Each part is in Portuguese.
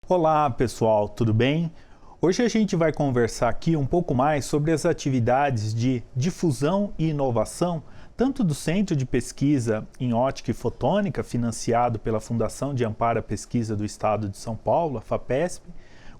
Olá pessoal, tudo bem? Hoje a gente vai conversar aqui um pouco mais sobre as atividades de difusão e inovação, tanto do Centro de Pesquisa em Ótica e Fotônica, financiado pela Fundação de Amparo à Pesquisa do Estado de São Paulo, a FAPESP,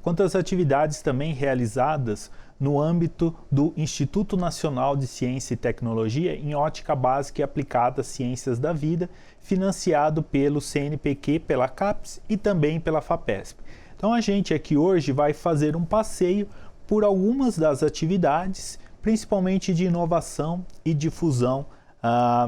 quanto as atividades também realizadas no âmbito do Instituto Nacional de Ciência e Tecnologia em Ótica Básica e Aplicada às Ciências da Vida, financiado pelo CNPq, pela CAPES e também pela FAPESP. Então a gente aqui hoje vai fazer um passeio por algumas das atividades, principalmente de inovação e difusão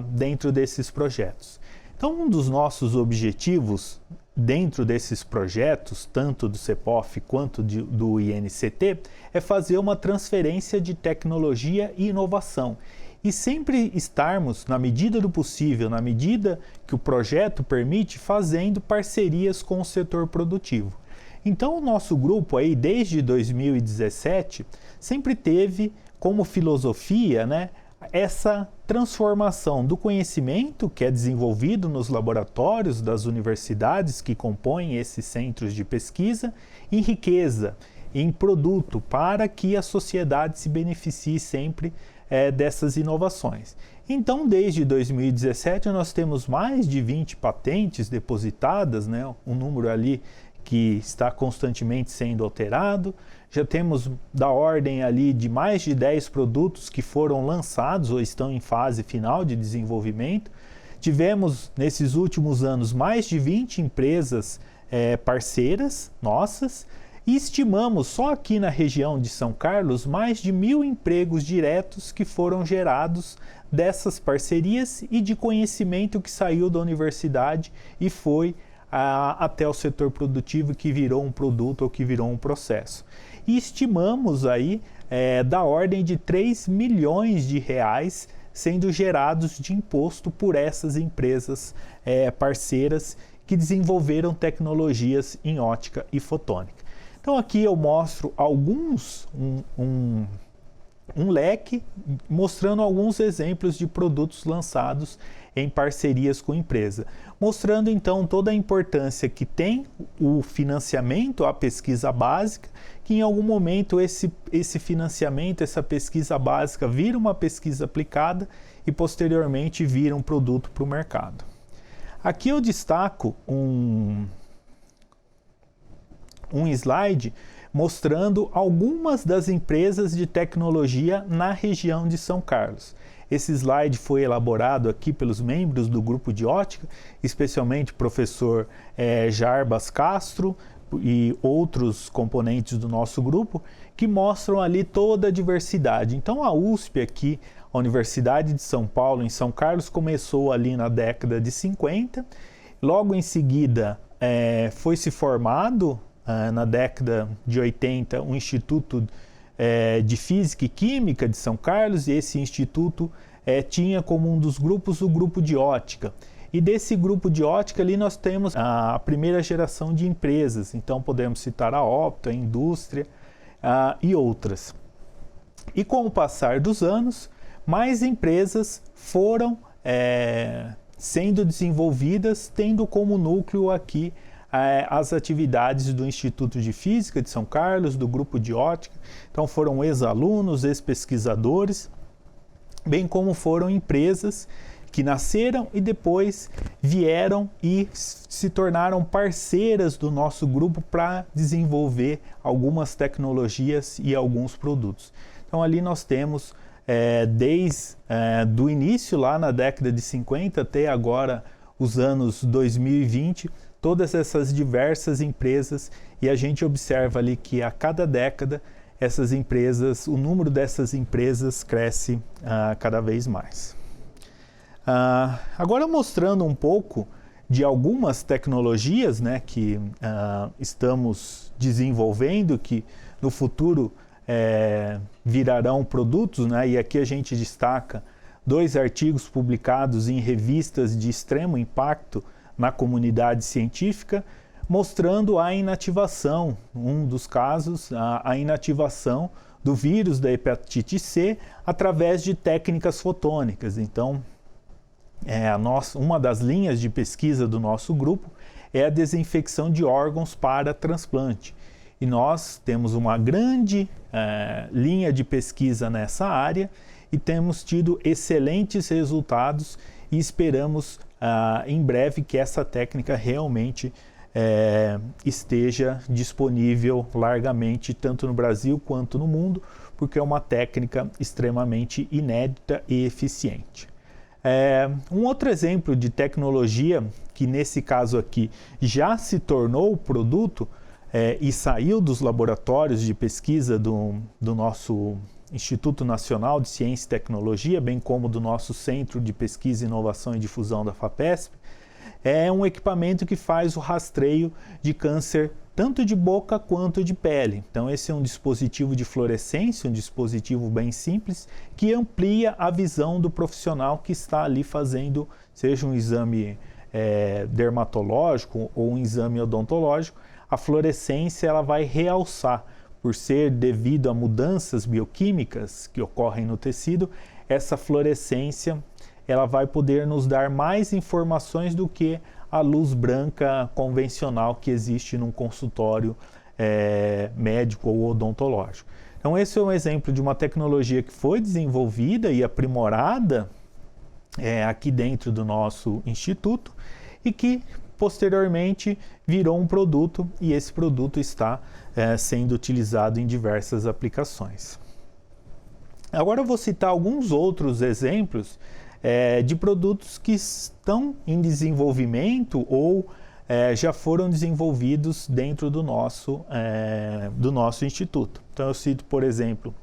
dentro desses projetos. Então um dos nossos objetivos dentro desses projetos, tanto do CEPOF quanto do INCT, é fazer uma transferência de tecnologia e inovação. E sempre estarmos, na medida do possível, na medida que o projeto permite, fazendo parcerias com o setor produtivo. Então o nosso grupo aí, desde 2017, sempre teve como filosofia, essa transformação do conhecimento que é desenvolvido nos laboratórios das universidades que compõem esses centros de pesquisa em riqueza, em produto, para que a sociedade se beneficie sempre dessas inovações. Então, desde 2017, nós temos mais de 20 patentes depositadas, um número ali que está constantemente sendo alterado. Já temos da ordem ali de mais de 10 produtos que foram lançados ou estão em fase final de desenvolvimento. Tivemos, nesses últimos anos, mais de 20 empresas parceiras nossas e estimamos, só aqui na região de São Carlos, mais de 1.000 empregos diretos que foram gerados dessas parcerias e de conhecimento que saiu da universidade e foi até o setor produtivo, que virou um produto ou que virou um processo. E estimamos aí da ordem de 3 milhões de reais sendo gerados de imposto por essas empresas parceiras que desenvolveram tecnologias em ótica e fotônica. Então aqui eu mostro um leque mostrando alguns exemplos de produtos lançados em parcerias com empresa, mostrando então toda a importância que tem o financiamento à pesquisa básica, que em algum momento esse financiamento, essa pesquisa básica vira uma pesquisa aplicada e posteriormente vira um produto para o mercado. Aqui eu destaco um slide mostrando algumas das empresas de tecnologia na região de São Carlos. Esse slide foi elaborado aqui pelos membros do grupo de ótica, especialmente o professor Jarbas Castro e outros componentes do nosso grupo, que mostram ali toda a diversidade. Então a USP aqui, a Universidade de São Paulo, em São Carlos, começou ali na década de 50, logo em seguida foi se formado na década de 80 um Instituto de Física e Química de São Carlos, e esse instituto tinha como um dos grupos o grupo de ótica. E desse grupo de ótica ali nós temos a primeira geração de empresas, então podemos citar a Opto, a Indústria e outras. E com o passar dos anos, mais empresas foram sendo desenvolvidas, tendo como núcleo aqui as atividades do Instituto de Física de São Carlos, do grupo de ótica. Então foram ex-alunos, ex-pesquisadores, bem como foram empresas que nasceram e depois vieram e se tornaram parceiras do nosso grupo para desenvolver algumas tecnologias e alguns produtos. Então ali nós temos desde do início lá na década de 50 até agora os anos 2020, todas essas diversas empresas, e a gente observa ali que a cada década essas empresas, o número dessas empresas cresce cada vez mais. Agora mostrando um pouco de algumas tecnologias que estamos desenvolvendo, que no futuro virarão produtos, e aqui a gente destaca 2 artigos publicados em revistas de extremo impacto na comunidade científica, mostrando a inativação, um dos casos, a inativação do vírus da hepatite C através de técnicas fotônicas. Então, uma das linhas de pesquisa do nosso grupo é a desinfecção de órgãos para transplante. E nós temos uma grande linha de pesquisa nessa área e temos tido excelentes resultados e esperamos em breve que essa técnica realmente esteja disponível largamente, tanto no Brasil quanto no mundo, porque é uma técnica extremamente inédita e eficiente. Um outro exemplo de tecnologia, que nesse caso aqui já se tornou produto e saiu dos laboratórios de pesquisa do nosso Instituto Nacional de Ciência e Tecnologia, bem como do nosso Centro de Pesquisa, Inovação e Difusão da FAPESP, é um equipamento que faz o rastreio de câncer tanto de boca quanto de pele. Então esse é um dispositivo de fluorescência, um dispositivo bem simples, que amplia a visão do profissional que está ali fazendo, seja um exame dermatológico ou um exame odontológico. A fluorescência ela vai realçar, por ser devido a mudanças bioquímicas que ocorrem no tecido, essa fluorescência ela vai poder nos dar mais informações do que a luz branca convencional que existe num consultório médico ou odontológico. Então esse é um exemplo de uma tecnologia que foi desenvolvida e aprimorada aqui dentro do nosso instituto e que posteriormente virou um produto, e esse produto está sendo utilizado em diversas aplicações. Agora eu vou citar alguns outros exemplos de produtos que estão em desenvolvimento ou já foram desenvolvidos dentro do nosso instituto. Então eu cito, por exemplo,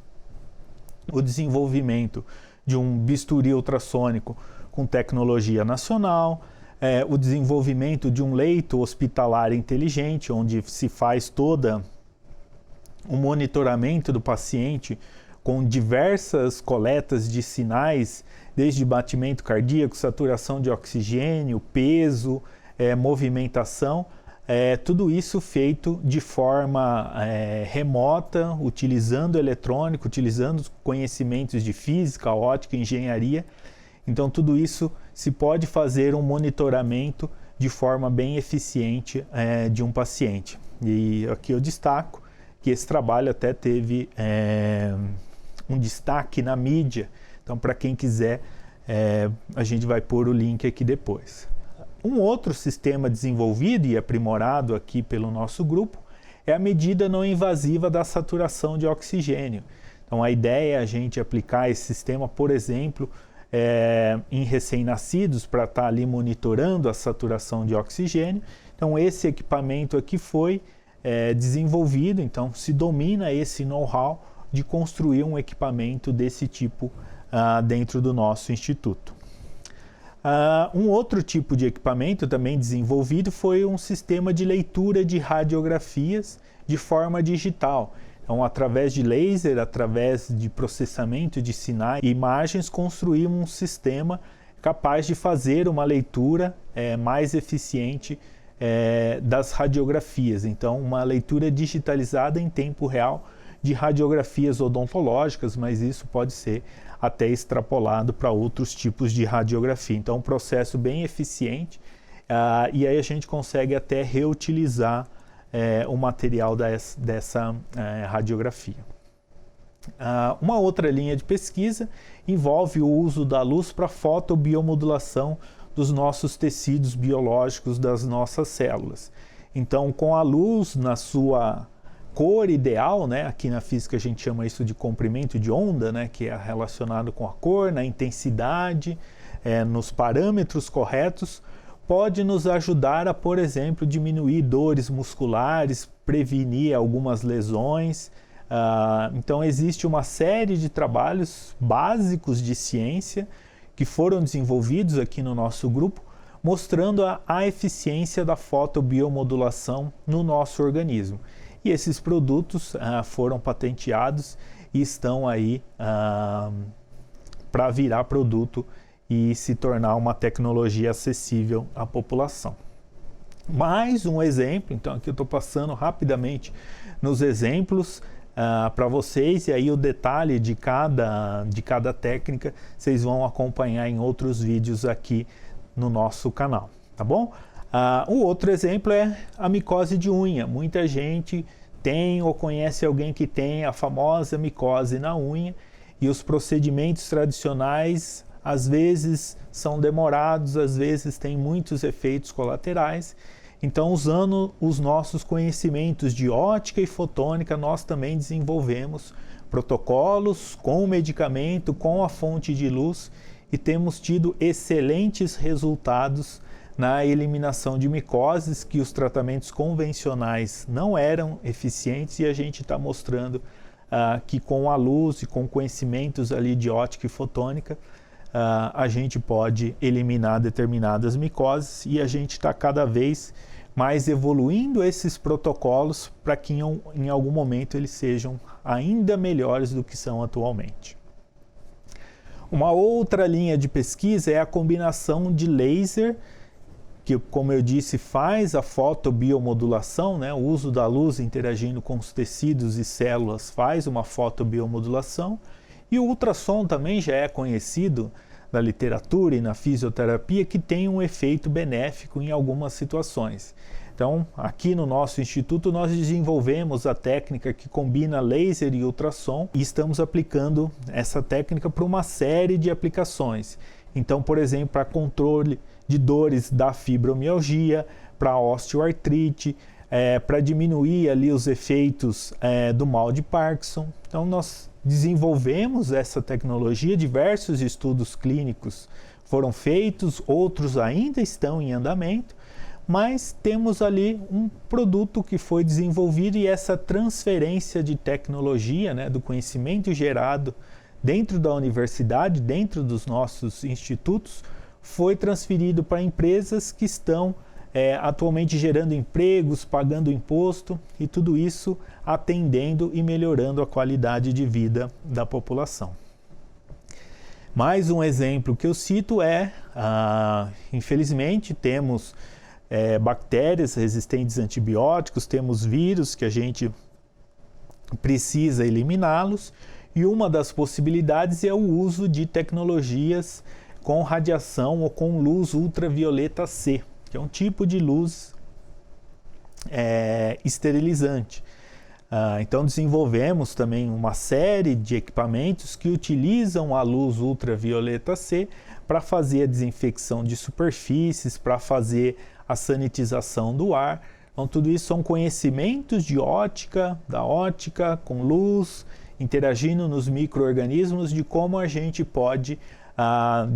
o desenvolvimento de um bisturi ultrassônico com tecnologia nacional, o desenvolvimento de um leito hospitalar inteligente, onde se faz toda o monitoramento do paciente com diversas coletas de sinais, desde batimento cardíaco, saturação de oxigênio, peso, movimentação, tudo isso feito de forma remota, utilizando eletrônico, utilizando conhecimentos de física, ótica, engenharia. Então tudo isso se pode fazer um monitoramento de forma bem eficiente de um paciente. E aqui eu destaco que esse trabalho até teve um destaque na mídia. Então, para quem quiser, a gente vai pôr o link aqui depois. Um outro sistema desenvolvido e aprimorado aqui pelo nosso grupo é a medida não invasiva da saturação de oxigênio. Então, a ideia é a gente aplicar esse sistema, por exemplo, em recém-nascidos, para estar ali monitorando a saturação de oxigênio. Então, esse equipamento aqui foi desenvolvido, então se domina esse know-how de construir um equipamento desse tipo dentro do nosso instituto. Um outro tipo de equipamento também desenvolvido foi um sistema de leitura de radiografias de forma digital. Então, através de laser, através de processamento de sinais e imagens, construímos um sistema capaz de fazer uma leitura mais eficiente das radiografias. Então, uma leitura digitalizada em tempo real de radiografias odontológicas, mas isso pode ser até extrapolado para outros tipos de radiografia. Então, um processo bem eficiente e aí a gente consegue até reutilizar o material dessa radiografia. Uma outra linha de pesquisa envolve o uso da luz para fotobiomodulação dos nossos tecidos biológicos, das nossas células. Então, com a luz na sua cor ideal, né? Aqui na física a gente chama isso de comprimento de onda, né? Que é relacionado com a cor, na intensidade, nos parâmetros corretos, pode nos ajudar a, por exemplo, diminuir dores musculares, prevenir algumas lesões. Então existe uma série de trabalhos básicos de ciência que foram desenvolvidos aqui no nosso grupo, mostrando a eficiência da fotobiomodulação no nosso organismo. E esses produtos foram patenteados e estão aí para virar produto e se tornar uma tecnologia acessível à população. Mais um exemplo, então aqui eu estou passando rapidamente nos exemplos para vocês, e aí o detalhe de cada técnica vocês vão acompanhar em outros vídeos aqui no nosso canal, tá bom? O outro exemplo é a micose de unha. Muita gente tem ou conhece alguém que tem a famosa micose na unha, e os procedimentos tradicionais às vezes são demorados, às vezes têm muitos efeitos colaterais. Então, usando os nossos conhecimentos de ótica e fotônica, nós também desenvolvemos protocolos com o medicamento, com a fonte de luz, e temos tido excelentes resultados na eliminação de micoses, que os tratamentos convencionais não eram eficientes, e a gente está mostrando que com a luz e com conhecimentos ali de ótica e fotônica, a gente pode eliminar determinadas micoses, e a gente está cada vez mais evoluindo esses protocolos para que em algum momento eles sejam ainda melhores do que são atualmente. Uma outra linha de pesquisa é a combinação de laser, que, como eu disse, faz a fotobiomodulação, né? O uso da luz interagindo com os tecidos e células faz uma fotobiomodulação, e o ultrassom também já é conhecido da literatura e na fisioterapia que tem um efeito benéfico em algumas situações. Então, aqui no nosso instituto, nós desenvolvemos a técnica que combina laser e ultrassom, e estamos aplicando essa técnica para uma série de aplicações. Então, por exemplo, para controle de dores da fibromialgia, para osteoartrite, para diminuir ali os efeitos do mal de Parkinson. Então, nós desenvolvemos essa tecnologia, diversos estudos clínicos foram feitos, outros ainda estão em andamento, mas temos ali um produto que foi desenvolvido, e essa transferência de tecnologia, né, do conhecimento gerado dentro da universidade, dentro dos nossos institutos, foi transferido para empresas que estão atualmente gerando empregos, pagando imposto, e tudo isso atendendo e melhorando a qualidade de vida da população. Mais um exemplo que eu cito infelizmente, temos bactérias resistentes a antibióticos, temos vírus que a gente precisa eliminá-los, e uma das possibilidades é o uso de tecnologias com radiação ou com luz ultravioleta C, que é um tipo de luz esterilizante. Então desenvolvemos também uma série de equipamentos que utilizam a luz ultravioleta C para fazer a desinfecção de superfícies, para fazer a sanitização do ar. Então tudo isso são conhecimentos de ótica, da ótica com luz, interagindo nos micro-organismos, de como a gente pode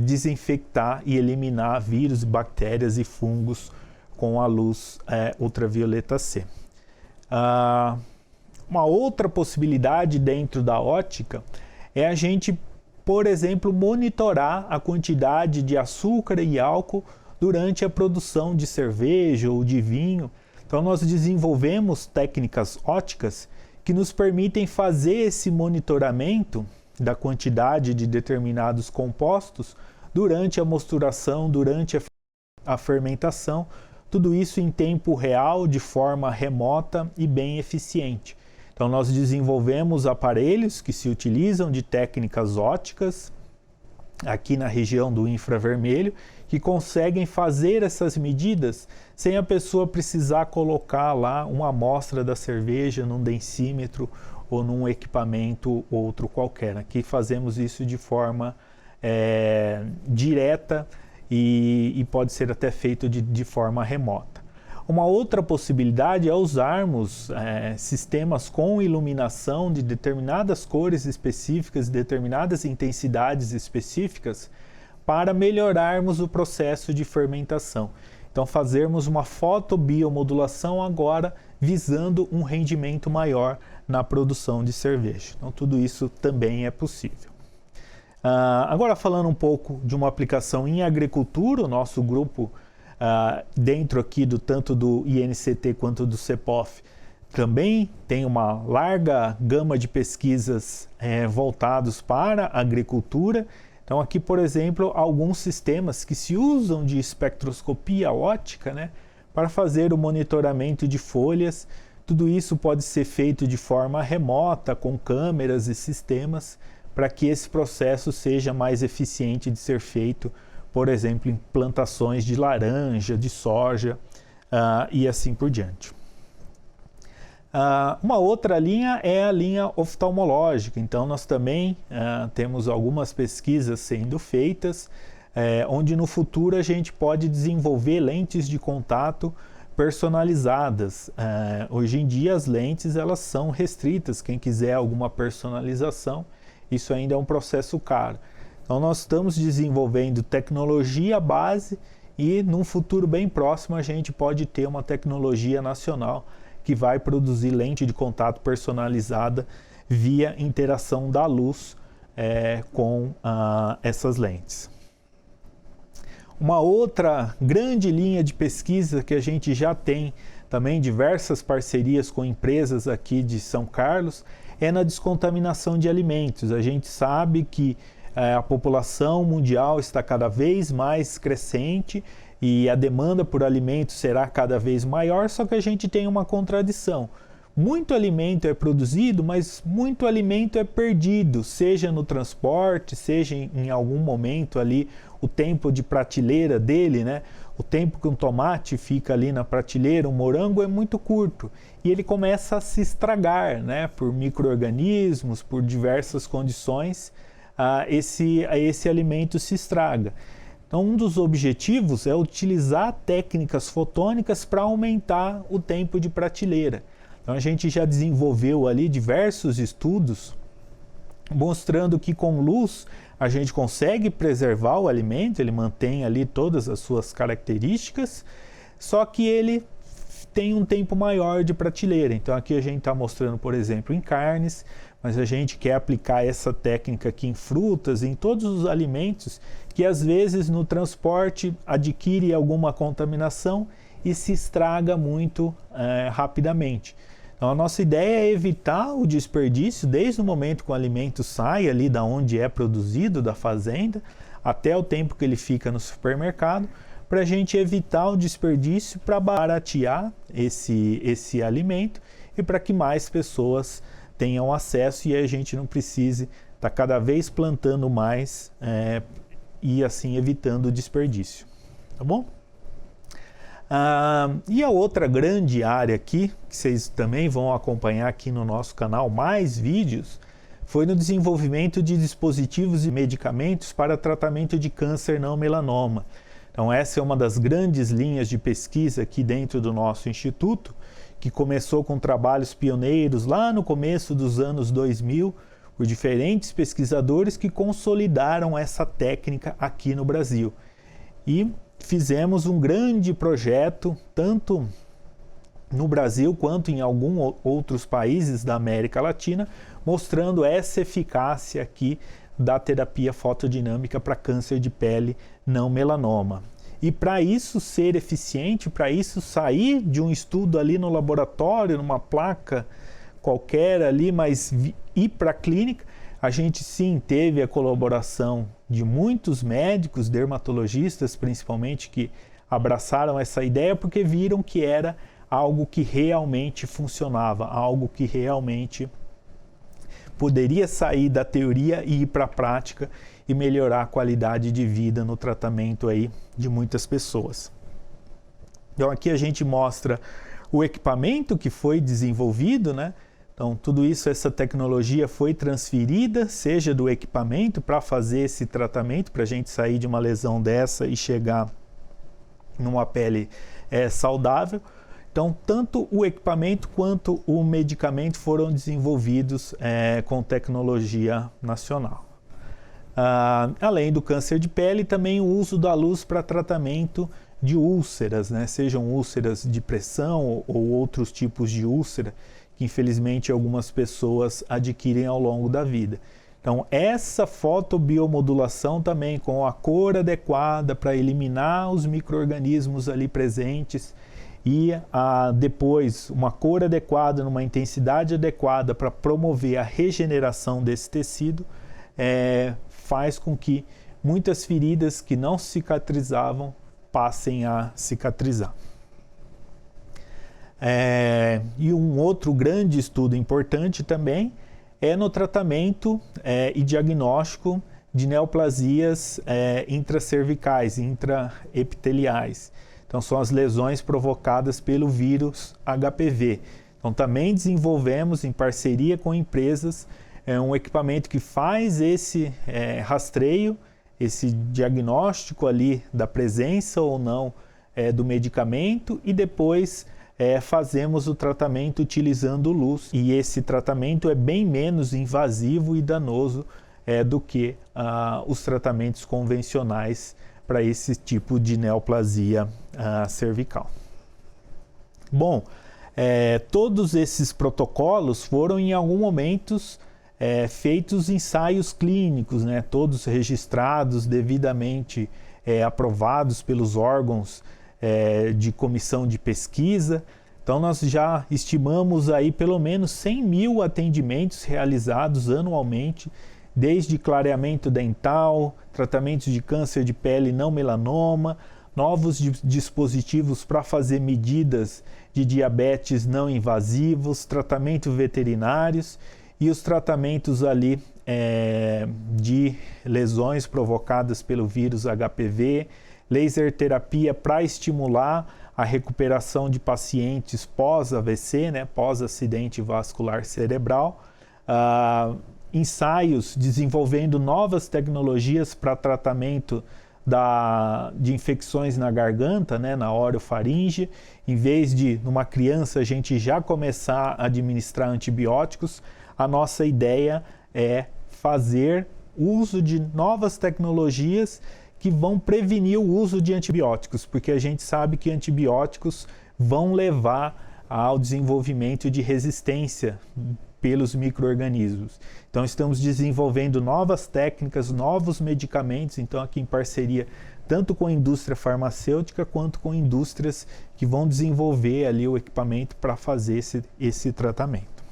desinfectar e eliminar vírus, bactérias e fungos com a luz ultravioleta C. Uma outra possibilidade dentro da ótica é a gente, por exemplo, monitorar a quantidade de açúcar e álcool durante a produção de cerveja ou de vinho. Então nós desenvolvemos técnicas óticas que nos permitem fazer esse monitoramento da quantidade de determinados compostos durante a mosturação, durante a fermentação, tudo isso em tempo real, de forma remota e bem eficiente. Então nós desenvolvemos aparelhos que se utilizam de técnicas óticas aqui na região do infravermelho, que conseguem fazer essas medidas sem a pessoa precisar colocar lá uma amostra da cerveja num densímetro ou num equipamento outro qualquer. Aqui fazemos isso de forma direta e pode ser até feito de forma remota. Uma outra possibilidade é usarmos sistemas com iluminação de determinadas cores específicas, determinadas intensidades específicas, para melhorarmos o processo de fermentação. Então fazermos uma fotobiomodulação agora visando um rendimento maior na produção de cerveja. Então tudo isso também é possível. Agora falando um pouco de uma aplicação em agricultura, o nosso grupo dentro aqui tanto do INCT quanto do CEPOF também tem uma larga gama de pesquisas voltados para a agricultura. Então aqui, por exemplo, alguns sistemas que se usam de espectroscopia ótica, né, para fazer o monitoramento de folhas. Tudo isso pode ser feito de forma remota, com câmeras e sistemas, para que esse processo seja mais eficiente de ser feito por exemplo, em plantações de laranja, de soja e assim por diante. Uma outra linha é a linha oftalmológica, então nós também temos algumas pesquisas sendo feitas, onde no futuro a gente pode desenvolver lentes de contato personalizadas. Hoje em dia as lentes elas são restritas, quem quiser alguma personalização, isso ainda é um processo caro. Então nós estamos desenvolvendo tecnologia base e num futuro bem próximo a gente pode ter uma tecnologia nacional que vai produzir lente de contato personalizada via interação da luz com essas lentes. Uma outra grande linha de pesquisa que a gente já tem também diversas parcerias com empresas aqui de São Carlos é na descontaminação de alimentos. A gente sabe que a população mundial está cada vez mais crescente e a demanda por alimentos será cada vez maior, só que a gente tem uma contradição. Muito alimento é produzido, mas muito alimento é perdido, seja no transporte, seja em algum momento ali, o tempo de prateleira dele, né? O tempo que um tomate fica ali na prateleira, um morango é muito curto e ele começa a se estragar, né? Por micro-organismos, por diversas condições, esse alimento se estraga. Então, um dos objetivos é utilizar técnicas fotônicas para aumentar o tempo de prateleira. Então, a gente já desenvolveu ali diversos estudos mostrando que com luz a gente consegue preservar o alimento, ele mantém ali todas as suas características, só que ele tem um tempo maior de prateleira. Então, aqui a gente está mostrando, por exemplo, em carnes, mas a gente quer aplicar essa técnica aqui em frutas, em todos os alimentos que às vezes no transporte adquire alguma contaminação e se estraga muito rapidamente. Então a nossa ideia é evitar o desperdício desde o momento que o alimento sai ali da onde é produzido, da fazenda, até o tempo que ele fica no supermercado, para a gente evitar o desperdício, para baratear esse alimento e para que mais pessoas tenham acesso e a gente não precise estar cada vez plantando mais e assim evitando o desperdício, tá bom? E a outra grande área aqui, que vocês também vão acompanhar aqui no nosso canal mais vídeos, foi no desenvolvimento de dispositivos e medicamentos para tratamento de câncer não melanoma. Então essa é uma das grandes linhas de pesquisa aqui dentro do nosso instituto, que começou com trabalhos pioneiros lá no começo dos anos 2000, por diferentes pesquisadores que consolidaram essa técnica aqui no Brasil. E fizemos um grande projeto, tanto no Brasil quanto em alguns outros países da América Latina, mostrando essa eficácia aqui da terapia fotodinâmica para câncer de pele não melanoma. E para isso ser eficiente, para isso sair de um estudo ali no laboratório, numa placa qualquer ali, mas ir para a clínica, a gente sim teve a colaboração de muitos médicos, dermatologistas principalmente, que abraçaram essa ideia porque viram que era algo que realmente funcionava, algo que realmente poderia sair da teoria e ir para a prática e melhorar a qualidade de vida no tratamento aí de muitas pessoas. Então aqui a gente mostra o equipamento que foi desenvolvido, né? Então tudo isso, essa tecnologia foi transferida, seja do equipamento para fazer esse tratamento, para a gente sair de uma lesão dessa e chegar numa pele saudável. Então, tanto o equipamento quanto o medicamento foram desenvolvidos com tecnologia nacional. Além do câncer de pele, também o uso da luz para tratamento de úlceras, né? Sejam úlceras de pressão ou outros tipos de úlcera, que infelizmente algumas pessoas adquirem ao longo da vida. Então, essa fotobiomodulação também com a cor adequada para eliminar os micro-organismos ali presentes, e depois uma cor adequada, numa intensidade adequada para promover a regeneração desse tecido, faz com que muitas feridas que não cicatrizavam passem a cicatrizar. E um outro grande estudo importante também é no tratamento e diagnóstico de neoplasias intracervicais, intraepiteliais. Então, são as lesões provocadas pelo vírus HPV. Então, também desenvolvemos, em parceria com empresas, um equipamento que faz esse rastreio, esse diagnóstico ali da presença ou não do medicamento, e depois fazemos o tratamento utilizando luz. E esse tratamento é bem menos invasivo e danoso do que os tratamentos convencionais para esse tipo de neoplasia cervical. Bom, todos esses protocolos foram em algum momento feitos ensaios clínicos, né? Todos registrados, devidamente aprovados pelos órgãos de comissão de pesquisa. Então nós já estimamos aí pelo menos 100 mil atendimentos realizados anualmente, desde clareamento dental, tratamentos de câncer de pele não melanoma, novos dispositivos para fazer medidas de diabetes não invasivos, tratamentos veterinários e os tratamentos ali de lesões provocadas pelo vírus HPV, laser terapia para estimular a recuperação de pacientes pós-AVC, né, pós-acidente vascular cerebral, ensaios desenvolvendo novas tecnologias para tratamento de infecções na garganta, né, na orofaringe. Em vez de, numa criança, a gente já começar a administrar antibióticos, a nossa ideia é fazer uso de novas tecnologias que vão prevenir o uso de antibióticos, porque a gente sabe que antibióticos vão levar ao desenvolvimento de resistência pelos micro-organismos. Então estamos desenvolvendo novas técnicas, novos medicamentos, então aqui em parceria tanto com a indústria farmacêutica quanto com indústrias que vão desenvolver ali o equipamento para fazer esse tratamento.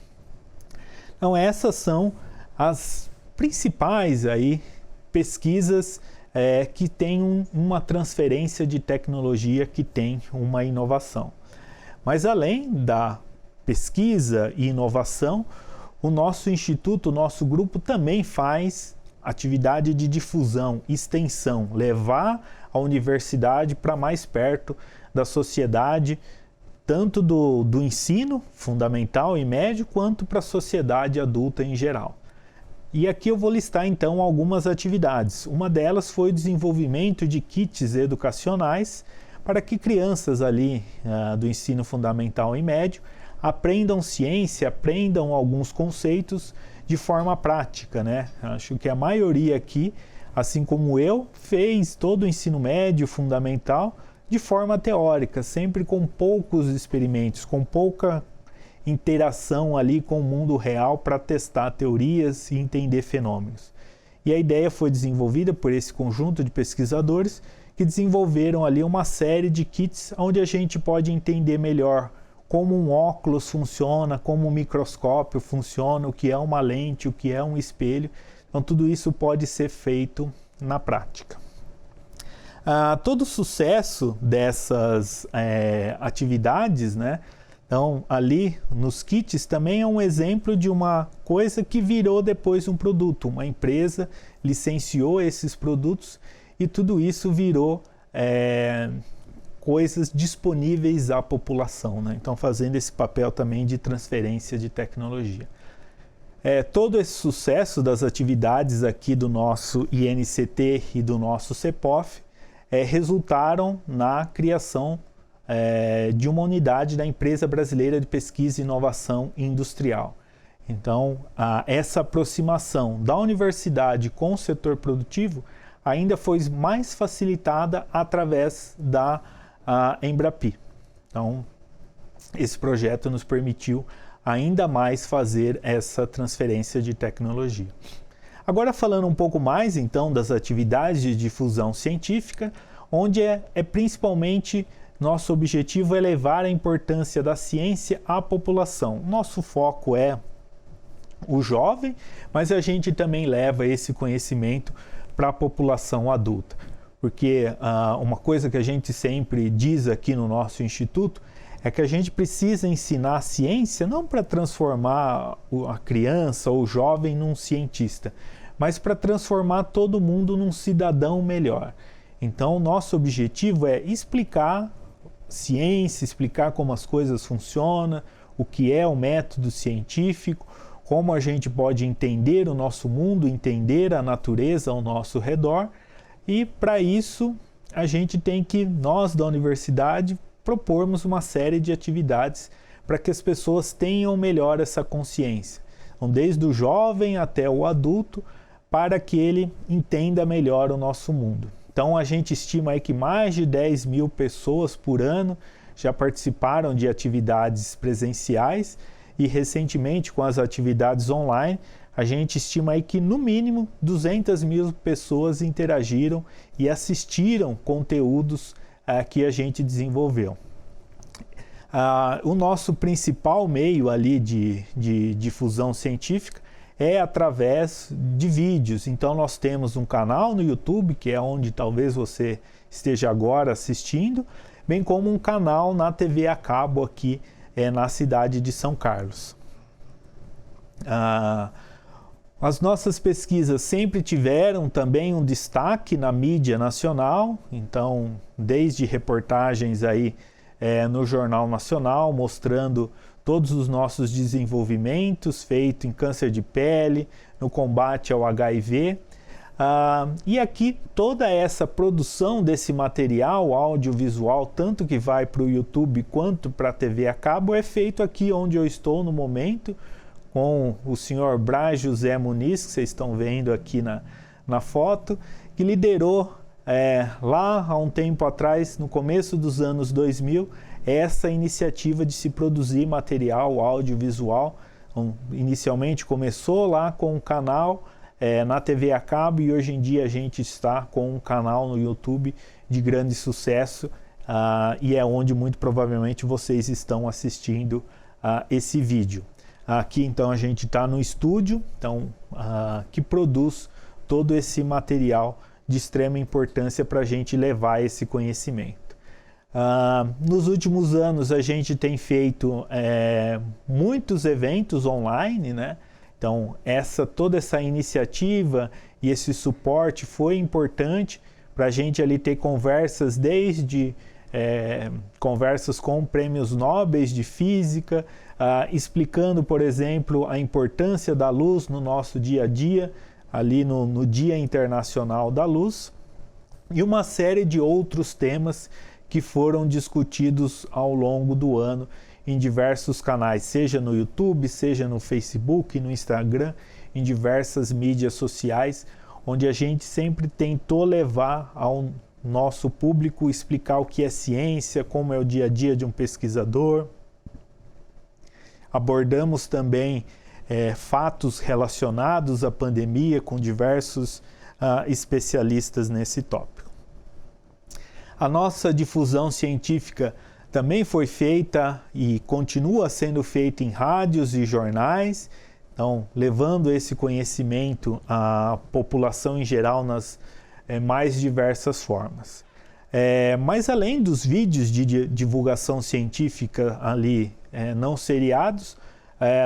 Então essas são as principais aí pesquisas que têm uma transferência de tecnologia, que tem uma inovação. Mas além da pesquisa e inovação, o nosso instituto, o nosso grupo também faz atividade de difusão, extensão, levar a universidade para mais perto da sociedade, tanto do ensino fundamental e médio, quanto para a sociedade adulta em geral. E aqui eu vou listar então algumas atividades. Uma delas foi o desenvolvimento de kits educacionais para que crianças ali do ensino fundamental e médio aprendam ciência, aprendam alguns conceitos de forma prática, né? Acho que a maioria aqui, assim como eu, fez todo o ensino médio fundamental de forma teórica, sempre com poucos experimentos, com pouca interação ali com o mundo real para testar teorias e entender fenômenos. E a ideia foi desenvolvida por esse conjunto de pesquisadores que desenvolveram ali uma série de kits onde a gente pode entender melhor como um óculos funciona, como um microscópio funciona, o que é uma lente, o que é um espelho. Então tudo isso pode ser feito na prática. Todo o sucesso dessas atividades, né? Então, ali nos kits também é um exemplo de uma coisa que virou depois um produto. Uma empresa licenciou esses produtos e tudo isso virou coisas disponíveis à população, né? Então, fazendo esse papel também de transferência de tecnologia. Todo esse sucesso das atividades aqui do nosso INCT e do nosso CEPOF resultaram na criação de uma unidade da Empresa Brasileira de Pesquisa e Inovação Industrial. Então, essa aproximação da universidade com o setor produtivo ainda foi mais facilitada através da Embrapi. Então, esse projeto nos permitiu ainda mais fazer essa transferência de tecnologia. Agora falando um pouco mais então das atividades de difusão científica, onde principalmente nosso objetivo é levar a importância da ciência à população. Nosso foco é o jovem, mas a gente também leva esse conhecimento para a população adulta. Porque uma coisa que a gente sempre diz aqui no nosso instituto é que a gente precisa ensinar a ciência não para transformar a criança ou o jovem num cientista, mas para transformar todo mundo num cidadão melhor. Então, nosso objetivo é explicar ciência, explicar como as coisas funcionam, o que é o método científico, como a gente pode entender o nosso mundo, entender a natureza ao nosso redor, e para isso a gente tem que, nós da universidade, propormos uma série de atividades para que as pessoas tenham melhor essa consciência. Então, desde o jovem até o adulto, para que ele entenda melhor o nosso mundo. Então, a gente estima aí que mais de 10 mil pessoas por ano já participaram de atividades presenciais e, recentemente, com as atividades online, a gente estima aí que, no mínimo, 200 mil pessoas interagiram e assistiram conteúdos que a gente desenvolveu. O nosso principal meio ali de difusão científica é através de vídeos. Então, nós temos um canal no YouTube, que é onde talvez você esteja agora assistindo, bem como um canal na TV a cabo aqui na cidade de São Carlos. As nossas pesquisas sempre tiveram também um destaque na mídia nacional, então, desde reportagens aí no Jornal Nacional, mostrando todos os nossos desenvolvimentos feitos em câncer de pele, no combate ao HIV. E aqui toda essa produção desse material audiovisual, tanto que vai para o YouTube quanto para a TV a cabo, é feito aqui onde eu estou no momento, com o senhor Braz José Muniz, que vocês estão vendo aqui na foto, que liderou lá há um tempo atrás, no começo dos anos 2000, essa iniciativa de se produzir material audiovisual. Inicialmente começou lá com um canal na TV a cabo e hoje em dia a gente está com um canal no YouTube de grande sucesso e é onde muito provavelmente vocês estão assistindo esse vídeo. Aqui então a gente está no estúdio que produz todo esse material de extrema importância para a gente levar esse conhecimento. Nos últimos anos a gente tem feito muitos eventos online, né? Então toda essa iniciativa e esse suporte foi importante para a gente ali ter conversas, desde conversas com prêmios Nobel de Física, explicando, por exemplo, a importância da luz no nosso dia a dia, ali no Dia Internacional da Luz, e uma série de outros temas que foram discutidos ao longo do ano em diversos canais, seja no YouTube, seja no Facebook, no Instagram, em diversas mídias sociais, onde a gente sempre tentou levar ao nosso público, explicar o que é ciência, como é o dia a dia de um pesquisador. Abordamos também fatos relacionados à pandemia com diversos especialistas nesse tópico. A nossa difusão científica também foi feita e continua sendo feita em rádios e jornais, então levando esse conhecimento à população em geral nas mais diversas formas. Mas além dos vídeos de divulgação científica ali não seriados,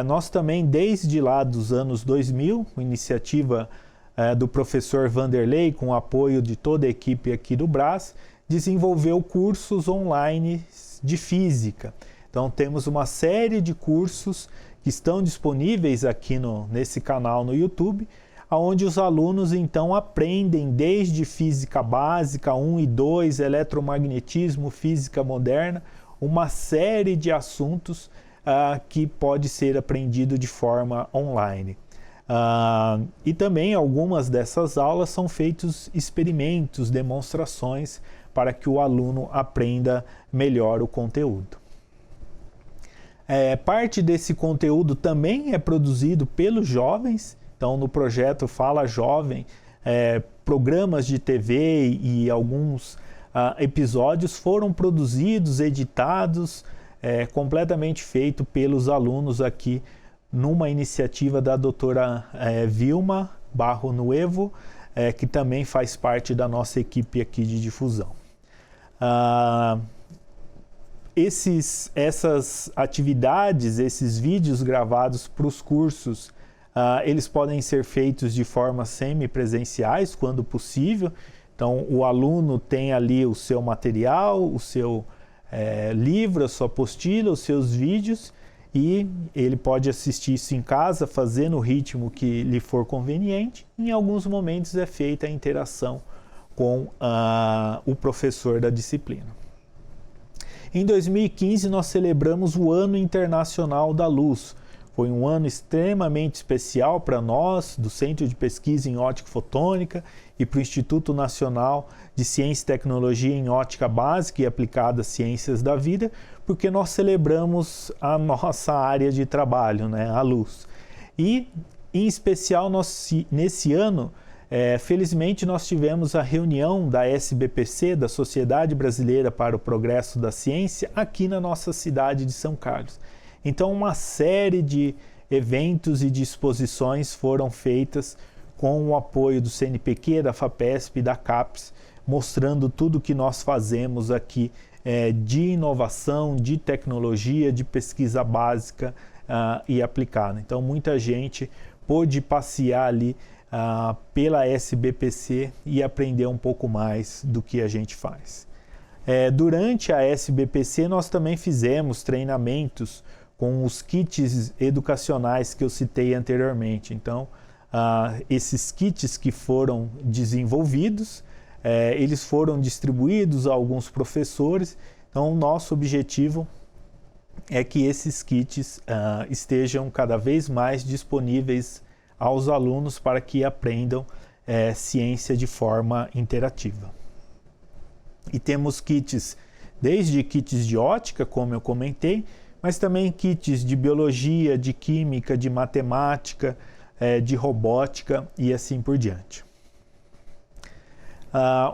nós também, desde lá dos anos 2000, iniciativa do professor Vanderlei, com o apoio de toda a equipe aqui do Braz, desenvolveu cursos online de física. Então temos uma série de cursos que estão disponíveis aqui nesse canal no YouTube, onde os alunos então aprendem desde física básica 1 e 2, eletromagnetismo, física moderna, uma série de assuntos que pode ser aprendido de forma online. E também algumas dessas aulas são feitos experimentos, demonstrações, para que o aluno aprenda melhor o conteúdo. Parte desse conteúdo também é produzido pelos jovens, então no projeto Fala Jovem, programas de TV e alguns episódios foram produzidos, editados, completamente feito pelos alunos aqui numa iniciativa da doutora Vilma Barro Nuevo, que também faz parte da nossa equipe aqui de difusão. Essas atividades, esses vídeos gravados para os cursos Eles podem ser feitos de forma semipresenciais, quando possível. Então, o aluno tem ali o seu material, o seu livro, a sua apostila, os seus vídeos, e ele pode assistir isso em casa, fazer no ritmo que lhe for conveniente. Em alguns momentos é feita a interação com o professor da disciplina. Em 2015, nós celebramos o Ano Internacional da Luz. Foi um ano extremamente especial para nós, do Centro de Pesquisa em Ótica e Fotônica, e para o Instituto Nacional de Ciência e Tecnologia em Ótica Básica e Aplicada às Ciências da Vida, porque nós celebramos a nossa área de trabalho, né, a luz. E, em especial, nesse ano, felizmente, nós tivemos a reunião da SBPC, da Sociedade Brasileira para o Progresso da Ciência, aqui na nossa cidade de São Carlos. Então, uma série de eventos e de exposições foram feitas com o apoio do CNPq, da FAPESP e da CAPES, mostrando tudo o que nós fazemos aqui de inovação, de tecnologia, de pesquisa básica e aplicada. Então, muita gente pôde passear ali pela SBPC e aprender um pouco mais do que a gente faz. Durante a SBPC, nós também fizemos treinamentos com os kits educacionais que eu citei anteriormente. Então, esses kits que foram desenvolvidos, eles foram distribuídos a alguns professores. Então, o nosso objetivo é que esses kits estejam cada vez mais disponíveis aos alunos para que aprendam ciência de forma interativa. E temos kits, desde kits de ótica, como eu comentei, mas também kits de biologia, de química, de matemática, de robótica e assim por diante.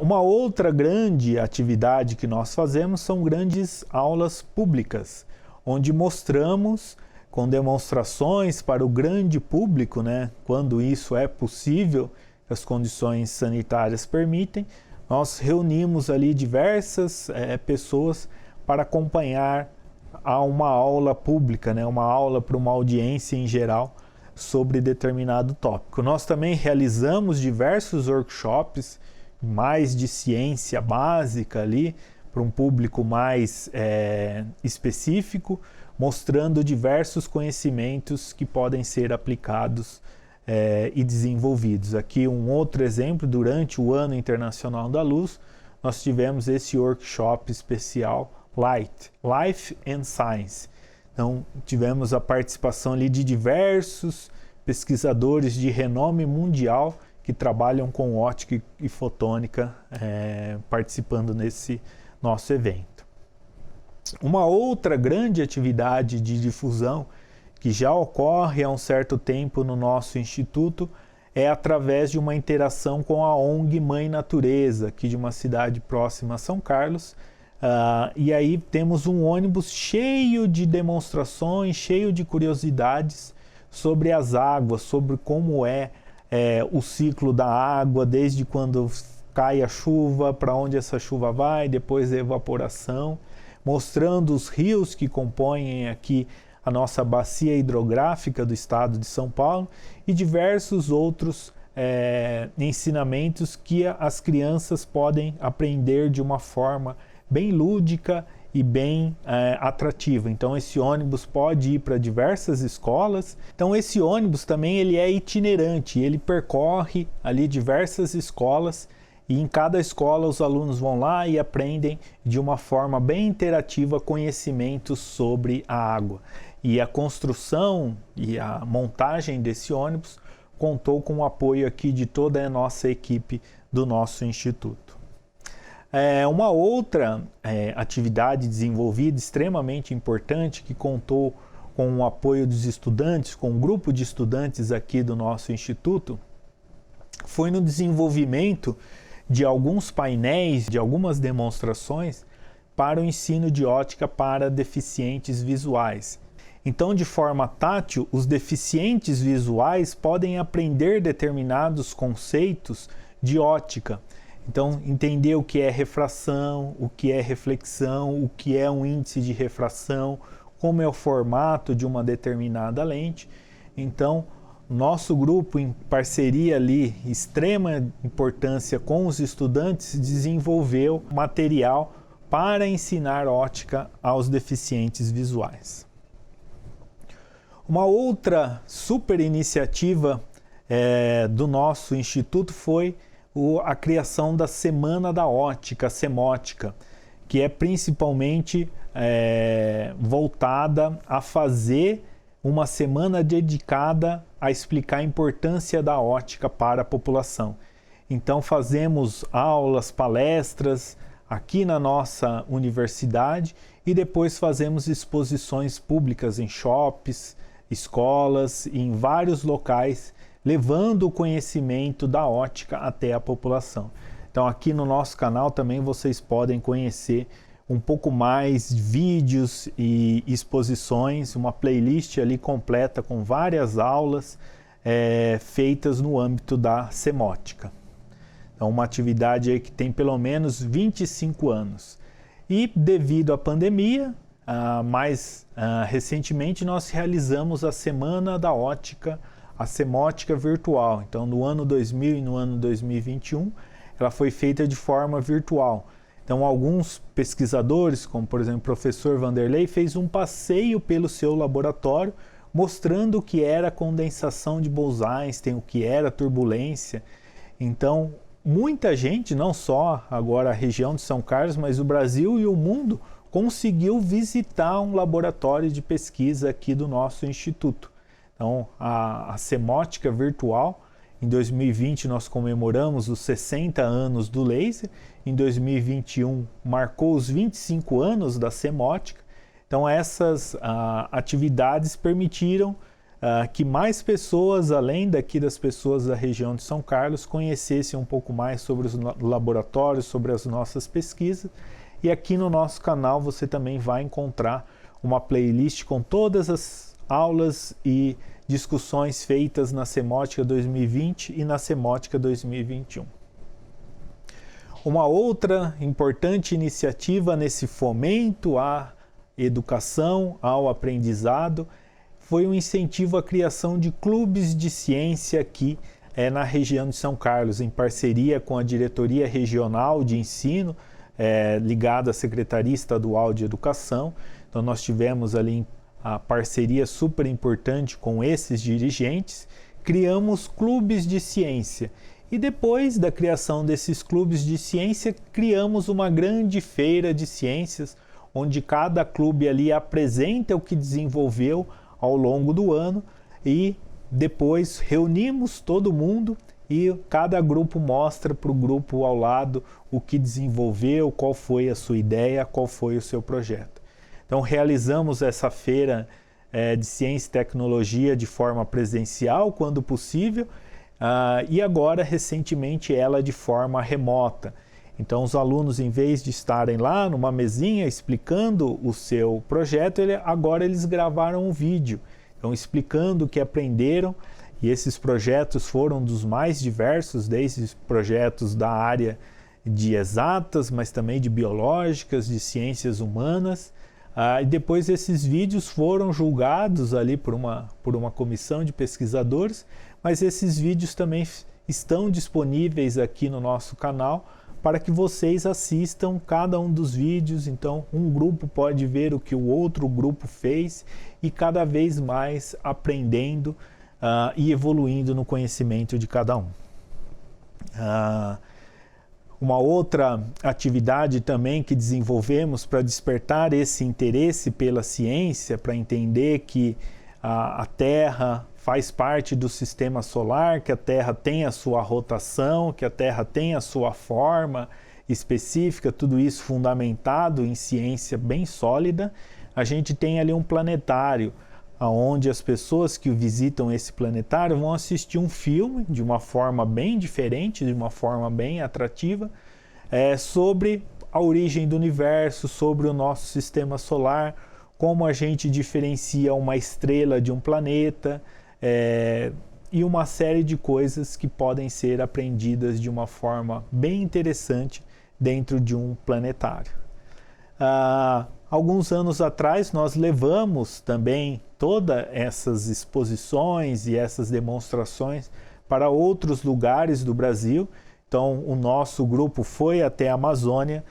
Uma outra grande atividade que nós fazemos são grandes aulas públicas, onde mostramos com demonstrações para o grande público, né, quando isso é possível, as condições sanitárias permitem, nós reunimos ali diversas pessoas para acompanhar uma aula pública, né, uma aula para uma audiência em geral sobre determinado tópico. Nós também realizamos diversos workshops, mais de ciência básica ali, para um público mais específico, mostrando diversos conhecimentos que podem ser aplicados e desenvolvidos. Aqui um outro exemplo, durante o Ano Internacional da Luz, nós tivemos esse workshop especial Life and Science. Então, tivemos a participação ali de diversos pesquisadores de renome mundial que trabalham com ótica e fotônica participando nesse nosso evento. Uma outra grande atividade de difusão que já ocorre há um certo tempo no nosso instituto é através de uma interação com a ONG Mãe Natureza, aqui de uma cidade próxima a São Carlos. E aí temos um ônibus cheio de demonstrações, cheio de curiosidades sobre as águas, sobre como o ciclo da água, desde quando cai a chuva, para onde essa chuva vai, depois a evaporação, mostrando os rios que compõem aqui a nossa bacia hidrográfica do estado de São Paulo e diversos outros ensinamentos que as crianças podem aprender de uma forma bem lúdica e bem atrativa. Então esse ônibus pode ir para diversas escolas. Então esse ônibus também ele é itinerante, ele percorre ali diversas escolas e em cada escola os alunos vão lá e aprendem de uma forma bem interativa conhecimentos sobre a água. E a construção e a montagem desse ônibus contou com o apoio aqui de toda a nossa equipe do nosso instituto. Uma outra atividade desenvolvida extremamente importante que contou com o apoio dos estudantes, com um grupo de estudantes aqui do nosso instituto, foi no desenvolvimento de alguns painéis, de algumas demonstrações para o ensino de ótica para deficientes visuais. Então, de forma tátil, os deficientes visuais podem aprender determinados conceitos de ótica. Então, entender o que é refração, o que é reflexão, o que é um índice de refração, como é o formato de uma determinada lente. Então, nosso grupo, em parceria ali, extrema importância com os estudantes, desenvolveu material para ensinar ótica aos deficientes visuais. Uma outra super iniciativa do nosso instituto foi a criação da Semana da Ótica, a Semótica, que é principalmente voltada a fazer uma semana dedicada a explicar a importância da ótica para a população. Então fazemos aulas, palestras aqui na nossa universidade e depois fazemos exposições públicas em shoppings, escolas e em vários locais, levando o conhecimento da ótica até a população. Então aqui no nosso canal também vocês podem conhecer um pouco mais de vídeos e exposições, uma playlist ali completa com várias aulas feitas no âmbito da semótica. Então uma atividade aí que tem pelo menos 25 anos. E devido à pandemia, mais recentemente nós realizamos a Semana da Ótica, a Semótica virtual. Então no ano 2000 e no ano 2021 ela foi feita de forma virtual. Então alguns pesquisadores, como por exemplo o professor Vanderlei, fez um passeio pelo seu laboratório mostrando o que era condensação de Bose-Einstein, o que era turbulência. Então muita gente, não só agora a região de São Carlos, mas o Brasil e o mundo, conseguiu visitar um laboratório de pesquisa aqui do nosso instituto. Então a Semótica virtual, em 2020 nós comemoramos os 60 anos do laser, em 2021 marcou os 25 anos da semótica. Então essas atividades permitiram que mais pessoas, além daqui das pessoas da região de São Carlos, conhecessem um pouco mais sobre os laboratórios, sobre as nossas pesquisas. E aqui no nosso canal você também vai encontrar uma playlist com todas as aulas e discussões feitas na Semótica 2020 e na Semótica 2021. Uma outra importante iniciativa nesse fomento à educação, ao aprendizado, foi um incentivo à criação de clubes de ciência aqui na região de São Carlos, em parceria com a Diretoria Regional de Ensino, ligada à Secretaria Estadual de Educação. Então nós tivemos ali a parceria super importante com esses dirigentes, criamos clubes de ciência. E depois da criação desses clubes de ciência, criamos uma grande feira de ciências, onde cada clube ali apresenta o que desenvolveu ao longo do ano e depois reunimos todo mundo e cada grupo mostra para o grupo ao lado o que desenvolveu, qual foi a sua ideia, qual foi o seu projeto. Então realizamos essa feira de ciência e tecnologia de forma presencial, quando possível, e agora recentemente ela de forma remota. Então os alunos, em vez de estarem lá numa mesinha explicando o seu projeto, agora eles gravaram um vídeo, então explicando o que aprenderam, e esses projetos foram dos mais diversos, desde projetos da área de exatas, mas também de biológicas, de ciências humanas. E depois esses vídeos foram julgados ali por uma comissão de pesquisadores, mas esses vídeos também estão disponíveis aqui no nosso canal para que vocês assistam cada um dos vídeos. Então um grupo pode ver o que o outro grupo fez e cada vez mais aprendendo e evoluindo no conhecimento de cada um. Uma outra atividade também que desenvolvemos para despertar esse interesse pela ciência, para entender que a Terra faz parte do sistema solar, que a Terra tem a sua rotação, que a Terra tem a sua forma específica, tudo isso fundamentado em ciência bem sólida. A gente tem ali um planetário, onde as pessoas que visitam esse planetário vão assistir um filme de uma forma bem diferente, de uma forma bem atrativa, sobre a origem do universo, sobre o nosso sistema solar, como a gente diferencia uma estrela de um planeta, e uma série de coisas que podem ser aprendidas de uma forma bem interessante dentro de um planetário. Alguns anos atrás nós levamos também todas essas exposições e essas demonstrações para outros lugares do Brasil. Então o nosso grupo foi até a Amazônia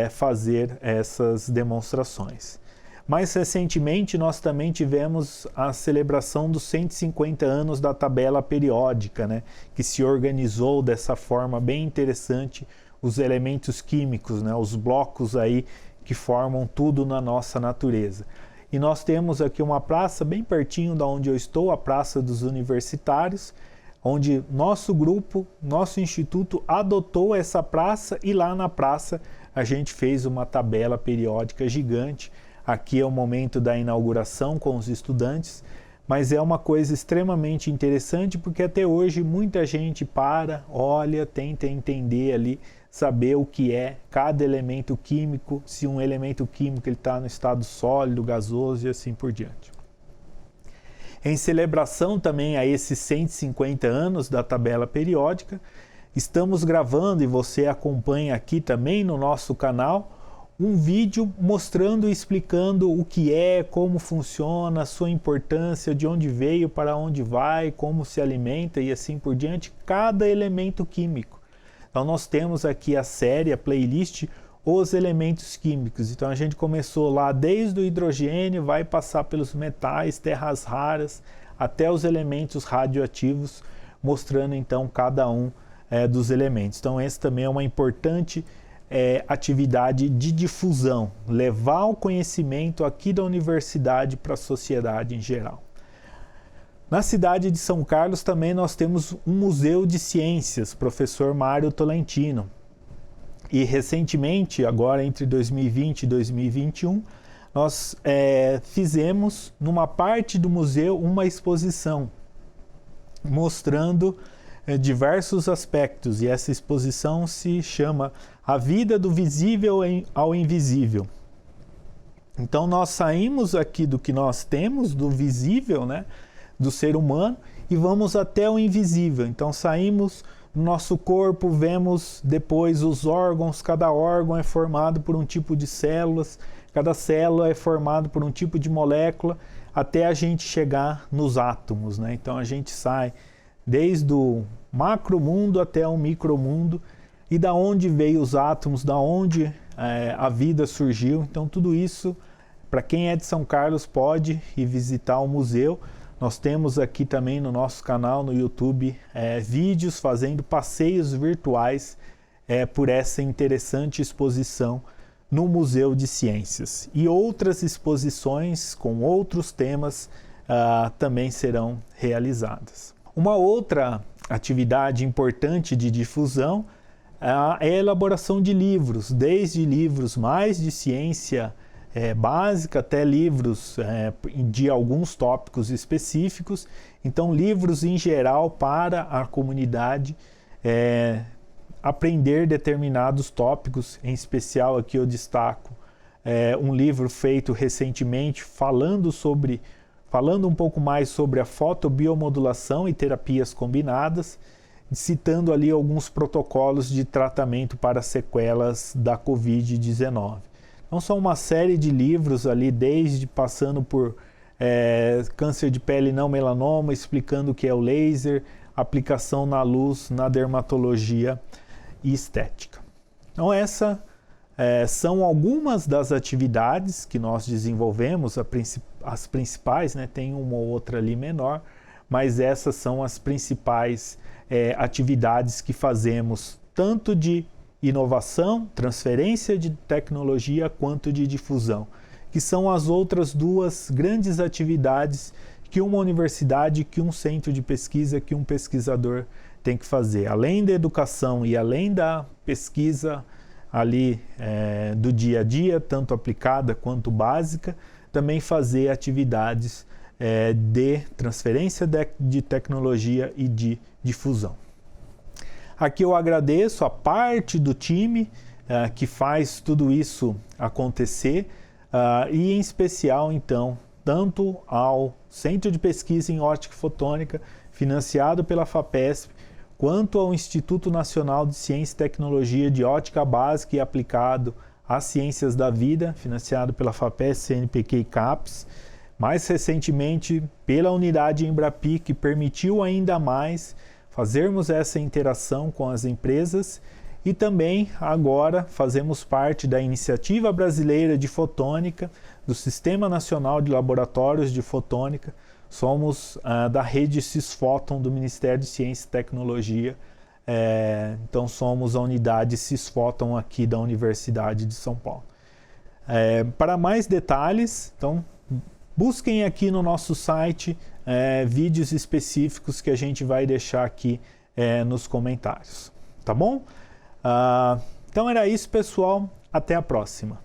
fazer essas demonstrações. Mais recentemente, nós também tivemos a celebração dos 150 anos da tabela periódica, né, que se organizou dessa forma bem interessante, os elementos químicos, né, os blocos aí que formam tudo na nossa natureza. E nós temos aqui uma praça bem pertinho da onde eu estou, a Praça dos Universitários, onde nosso grupo, nosso instituto adotou essa praça e lá na praça a gente fez uma tabela periódica gigante. Aqui é o momento da inauguração com os estudantes, mas é uma coisa extremamente interessante porque até hoje muita gente olha, tenta entender ali, saber o que é cada elemento químico, se um elemento químico está no estado sólido, gasoso e assim por diante. Em celebração também a esses 150 anos da tabela periódica, estamos gravando, e você acompanha aqui também no nosso canal, um vídeo mostrando e explicando o que é, como funciona, a sua importância, de onde veio, para onde vai, como se alimenta e assim por diante, cada elemento químico. Então nós temos aqui a série, a playlist, os elementos químicos. Então a gente começou lá desde o hidrogênio, vai passar pelos metais, terras raras, até os elementos radioativos, mostrando então cada um dos elementos. Então esse também é uma importante atividade de difusão, levar o conhecimento aqui da universidade para a sociedade em geral. Na cidade de São Carlos também nós temos um museu de ciências, professor Mário Tolentino. E recentemente, agora entre 2020 e 2021, nós fizemos numa parte do museu uma exposição mostrando diversos aspectos, e essa exposição se chama A Vida do Visível ao Invisível. Então nós saímos aqui do que nós temos, do visível, né, do ser humano, e vamos até o invisível. Então saímos do nosso corpo, vemos depois os órgãos, cada órgão é formado por um tipo de células, cada célula é formada por um tipo de molécula, até a gente chegar nos átomos, né? Então a gente sai desde o macromundo até o micromundo, e da onde veio os átomos, da onde a vida surgiu. Então tudo isso, para quem é de São Carlos, pode ir visitar o museu. Nós temos aqui também no nosso canal no YouTube vídeos fazendo passeios virtuais por essa interessante exposição no Museu de Ciências. E outras exposições com outros temas também serão realizadas. Uma outra atividade importante de difusão é a elaboração de livros, desde livros mais de ciência básica até livros de alguns tópicos específicos. Então, livros em geral para a comunidade aprender determinados tópicos. Em especial aqui eu destaco um livro feito recentemente falando um pouco mais sobre a fotobiomodulação e terapias combinadas, citando ali alguns protocolos de tratamento para sequelas da Covid-19. Então são uma série de livros ali, desde passando por câncer de pele não melanoma, explicando o que é o laser, aplicação na luz, na dermatologia e estética. Então essas são algumas das atividades que nós desenvolvemos, as principais, né? Tem uma ou outra ali menor, mas essas são as principais atividades que fazemos, tanto de inovação, transferência de tecnologia, quanto de difusão, que são as outras duas grandes atividades que uma universidade, que um centro de pesquisa, que um pesquisador tem que fazer. Além da educação e além da pesquisa ali do dia a dia, tanto aplicada quanto básica, também fazer atividades de transferência de tecnologia e de difusão. Aqui eu agradeço a parte do time que faz tudo isso acontecer e em especial então tanto ao Centro de Pesquisa em Ótica e Fotônica, financiado pela FAPESP, quanto ao Instituto Nacional de Ciência e Tecnologia de Ótica Básica e Aplicado, As Ciências da Vida, financiado pela FAPESP, CNPq e CAPES. Mais recentemente, pela unidade Embrapi, que permitiu ainda mais fazermos essa interação com as empresas. E também, agora, fazemos parte da Iniciativa Brasileira de Fotônica, do Sistema Nacional de Laboratórios de Fotônica. Somos da rede Cisfóton do Ministério de Ciência e Tecnologia. Então, somos a unidade Cisfóton aqui da Universidade de São Paulo. Para mais detalhes, então, busquem aqui no nosso site vídeos específicos que a gente vai deixar aqui nos comentários. Tá bom? Então era isso, pessoal. Até a próxima.